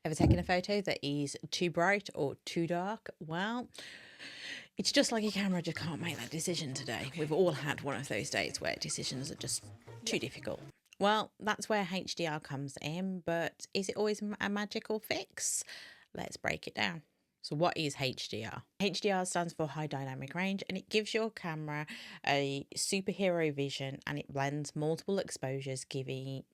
Ever taken a photo that is too bright or too dark? Well, it's just like your camera just can't make that decision today. We've all had one of those days where decisions are just too difficult. Well, that's where HDR comes in, but is it always a magical fix? Let's break it down. So what is HDR? HDR stands for high dynamic range, and it gives your camera a superhero vision, and it blends multiple exposures, keeping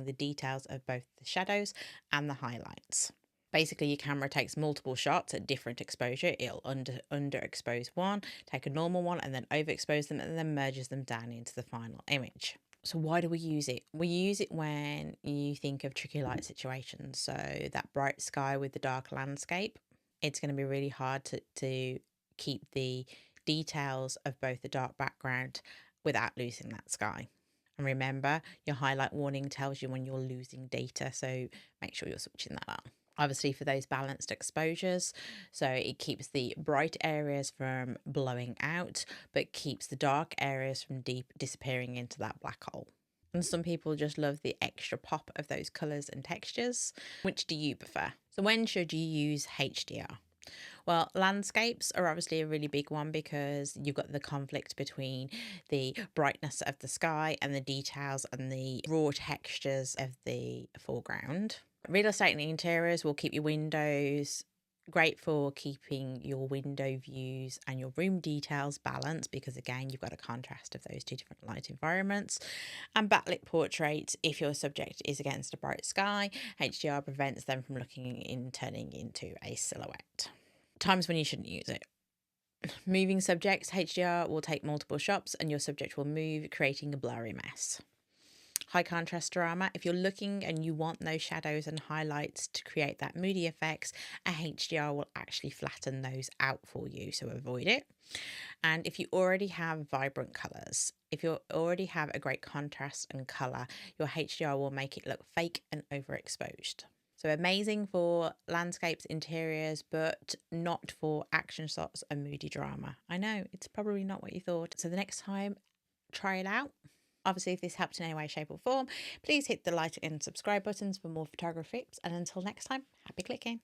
the details of both the shadows and the highlights. Basically, your camera takes multiple shots at different exposure. It'll underexpose one, take a normal one, and then overexpose them, and then merges them down into the final image. So why do we use it? We use it when you think of tricky light situations. So that bright sky with the dark landscape, it's going to be really hard to keep the details of both the dark background without losing that sky. And remember, your highlight warning tells you when you're losing data, so make sure you're switching that up. Obviously for those balanced exposures, so it keeps the bright areas from blowing out, but keeps the dark areas from disappearing into that black hole. And some people just love the extra pop of those colours and textures. Which do you prefer? So when should you use HDR? Well, landscapes are obviously a really big one because you've got the conflict between the brightness of the sky and the details and the raw textures of the foreground. Real estate and interiors will keep your windows great for keeping your window views and your room details balanced because again you've got a contrast of those two different light environments. And backlit portraits, if your subject is against a bright sky, HDR prevents them from turning into a silhouette. Times when you shouldn't use it. Moving subjects, HDR will take multiple shots and your subject will move, creating a blurry mess. High contrast drama, if you're looking and you want those shadows and highlights to create that moody effects, a HDR will actually flatten those out for you, so avoid it. And if you already have vibrant colours, if you already have a great contrast and colour, your HDR will make it look fake and overexposed. So amazing for landscapes, interiors, but not for action shots and moody drama. I know, it's probably not what you thought. So the next time, try it out. Obviously, if this helped in any way, shape or form, please hit the like and subscribe buttons for more photography tips. And until next time, happy clicking.